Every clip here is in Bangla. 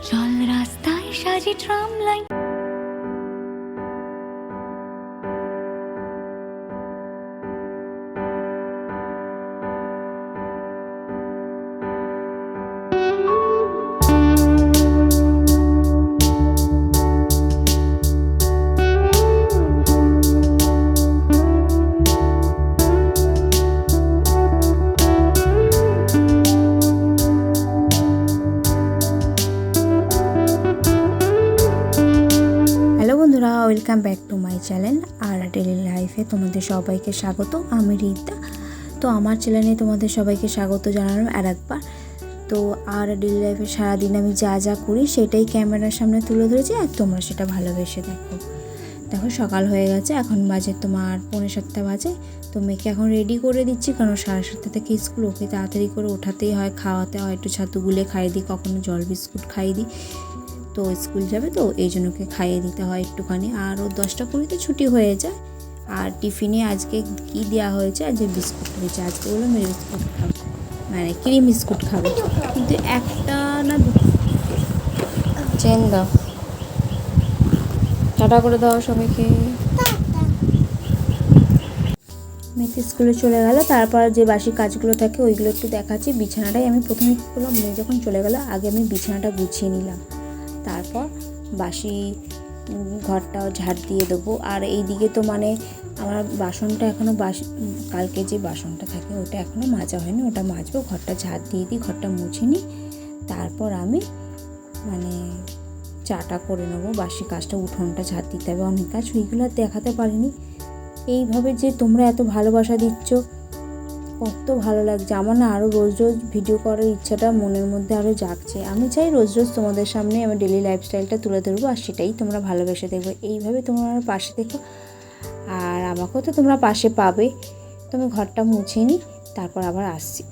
চল রাস্তায় সাজি ট্রাম লাইন। হ্যালো বন্ধুরা, welcome back to my channel আর ডেলি লাইফে তোমাদের সবাইকে স্বাগত। আমি রিতা। তো আমার চ্যানেলে তোমাদের সবাইকে স্বাগত জানালাম আর একবার। তো আর ডেলি লাইফে সারাদিন আমি যা যা করি সেটাই ক্যামেরার সামনে তুলে ধরেছি, আর তোমরা সেটা ভালোবেসে দেখো। দেখো সকাল হয়ে গেছে, এখন বাজে তোমার 6:45 বাজে। তো মেয়েকে এখন রেডি করে দিচ্ছি, কারণ 7:30 থেকে স্কুল, ওকে তাড়াতাড়ি করে ওঠাতেই হয়, খাওয়াতে হয়, একটু ছাতু গুলে খাইয়ে দিই, কখনো জল বিস্কুট খাইয়ে দিই। তো স্কুল যাবে তো এই জন্য ওকে খাইয়ে দিতে হয় একটুখানি, আর ও 10টা 20তে ছুটি হয়ে যায়। আর টিফিনে আজকে কি দেওয়া হয়েছে, আজকে বিস্কুট হয়েছে। আজকে বললো মেরে বিস্কুট খাবে, মানে ক্রিম বিস্কুট খাবে, কিন্তু একটা না চেন দাও, টাটা করে দাও সবাইকে। মেয়েকে স্কুলে চলে গেল, তারপর যে বাসি কাজগুলো থাকে ওইগুলো একটু দেখাচ্ছি। বিছানাটাই আমি প্রথমে কী করলাম, মেয়ে যখন চলে গেল আগে আমি বিছানাটা গুছিয়ে নিলাম, তারপর বাসি ঘরটাও ঝাড় দিয়ে দেবো। আর এইদিকে তো মানে আমার বাসনটা এখনও কালকে যে বাসনটা থাকে ওটা এখনও মাজা হয়নি, ওটা মাজবো। ঘরটা ঝাড় দিয়ে দিই, ঘরটা মুছে নিই, তারপর আমি মানে চাটা করে নেবো। বাসি কাজটা, উঠোনটা ঝাড় দিতে হবে, অনেক কাজ, ওইগুলো আর দেখাতে পারিনি। এইভাবে যে তোমরা এত ভালোবাসা দিচ্ছ, কত ভালো লাগছে আমার না। আরও রোজ রোজ ভিডিও করার ইচ্ছাটা মনের মধ্যে আরও জাগছে। আমি চাই রোজ রোজ তোমাদের সামনে আমার ডেলি লাইফস্টাইলটা তুলে ধরবো, আর সেটাই তোমরা ভালোবেসে দেখবে। এইভাবে তোমরা আমার পাশে দেখো, আর আমাকেও তো তোমরা পাশে পাবে। তুমি ঘরটা মুছে নিই, তারপর আবার আসছি।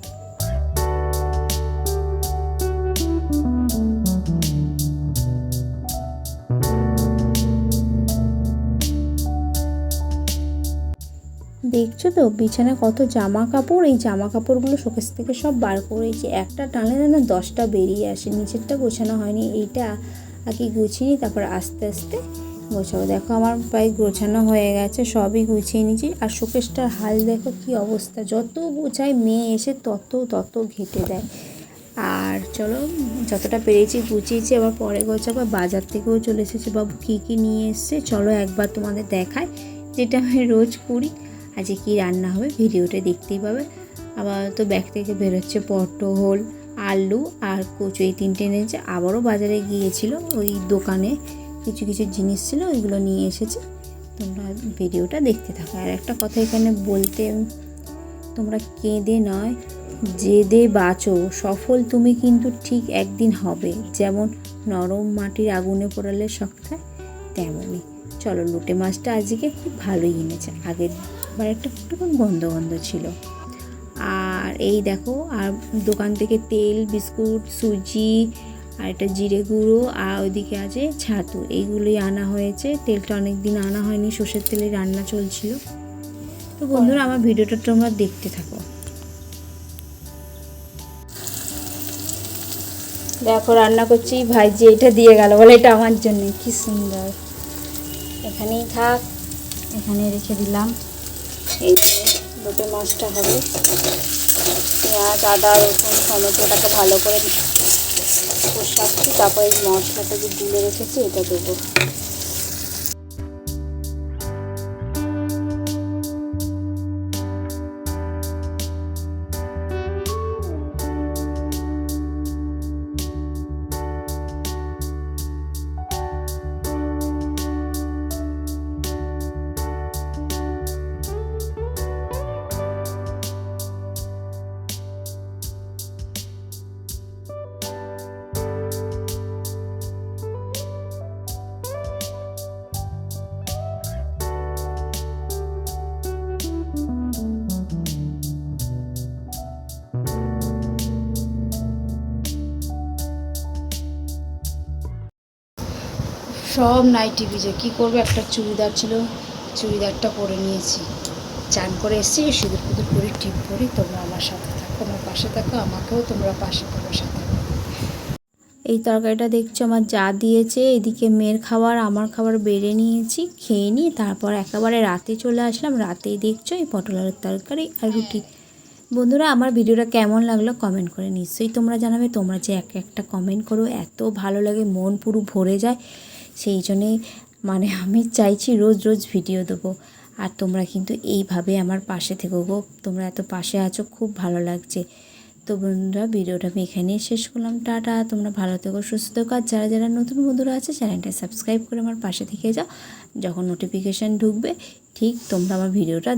দেখছো তো বিছানায় কত জামা কাপড়, এই জামা কাপড়গুলো শোকেস থেকে সব বার করেছি। একটা টানলে না 10টা বেরিয়ে আসে। নিচেরটা গোছানো হয়নি, এইটা আগে গুছিয়ে নিই, তারপর আস্তে আস্তে গোছাবো। দেখো আমার প্রায় গোছানো হয়ে গেছে, সবই গুছিয়ে নিয়েছি। আর শোকেসটার হাল দেখো কি অবস্থা, যত গোছায় মেয়ে এসে তত ঘেঁটে দেয়। আর চলো, যতটা পেরেছি গুছিয়েছি, আবার পরে গোছাবো। বাজার থেকেও চলে এসেছে, বাবু কী কী নিয়ে এসছে চলো একবার তোমাদের দেখায়, যেটা আমি রোজ করি। আজকে কী রান্না হবে ভিডিওটা দেখতেই পাবে। আবার তো ব্যাগ থেকে বেরোচ্ছে পটল, আলু আর কচু, এই 3টে এনেছে। আবারও বাজারে গিয়েছিল, ওই দোকানে কিছু কিছু জিনিস ছিল, ওইগুলো নিয়ে এসেছে। তোমরা ভিডিওটা দেখতে থাকো। আর একটা কথা এখানে বলতে, তোমরা কেঁদে নয় জেদে বাঁচো, সফল তুমি কিন্তু ঠিক একদিন হবে। যেমন নরম মাটির আগুনে পোড়ালে শক্ত হয়, তেমনই। চলো, লোটে মাছটা আজকে খুব ভালোই এনেছে, আগের বার একটা একটু গন্ধ গন্ধ ছিল। আর এই দেখো, আর দোকান থেকে তেল, বিস্কুট, সুজি, আর একটা জিরে গুঁড়ো, আর ওইদিকে আছে ছাতু, এইগুলোই আনা হয়েছে। তেলটা অনেক দিন আনা হয়নি, সর্ষের তেলে রান্না চলছিল। তো বন্ধুরা আমার ভিডিওটা তোমরা দেখতে থাকো। দেখো রান্না করছি, ভাইজি এটা দিয়ে গেল, বলে এটা আমার জন্য। কি সুন্দর, এখানেই থাক, এখানে রেখে দিলাম। এই লোটে মাছটা হবে, পেঁয়াজ, আদা, রসুন, টমেটোটাকে ভালো করে কষাচ্ছি, তারপরে এই মশলাটা যে গুলে রেখেছি এটা দেবো। সব নাইটি ভিজে, কী করবো, একটা চুড়িদার ছিল, চুড়িদারটা পরে নিয়েছি। চান করে এসেছি, সিঁদুর ফুদুর করে ঠিক করি। তোমরা আমার সাথে থাকো, আমার পাশে থাকো, আমাকেও তোমরা পাশে থাকো সাথে। এই তরকারিটা দেখছো আমার যা দিয়েছে, এদিকে মেয়ের খাবার আমার খাবার বেড়ে নিয়েছি, খেয়ে নিয়ে তারপর একেবারে রাতে চলে আসলাম। রাতেই দেখছো এই পটল আলুর তরকারি আর রুটি। বন্ধুরা আমার ভিডিওটা কেমন লাগলো কমেন্ট করে নিশ্চয়ই তোমরা জানাবে। তোমরা যে একটা কমেন্ট করো এত ভালো লাগে, মন পুরো ভরে যায়। সেই জন্যেই আমি চাইছি রোজ রোজ ভিডিও দেবো। আর তোমরা কিন্তু এইভাবে আমার পাশে থেকো গো, তোমরা এত পাশে আছো, খুব ভালো লাগছে। তো বন্ধুরা ভিডিওটা আমি এখানেই শেষ করলাম। টাটা, তোমরা ভালো থেকো, সুস্থ থেকো। আর যারা যারা নতুন বন্ধুরা আছে চ্যানেলটা সাবস্ক্রাইব করে আমার পাশে থেকে যাও, যখন নোটিফিকেশান ঢুকবে ঠিক তোমরা আমার ভিডিওটা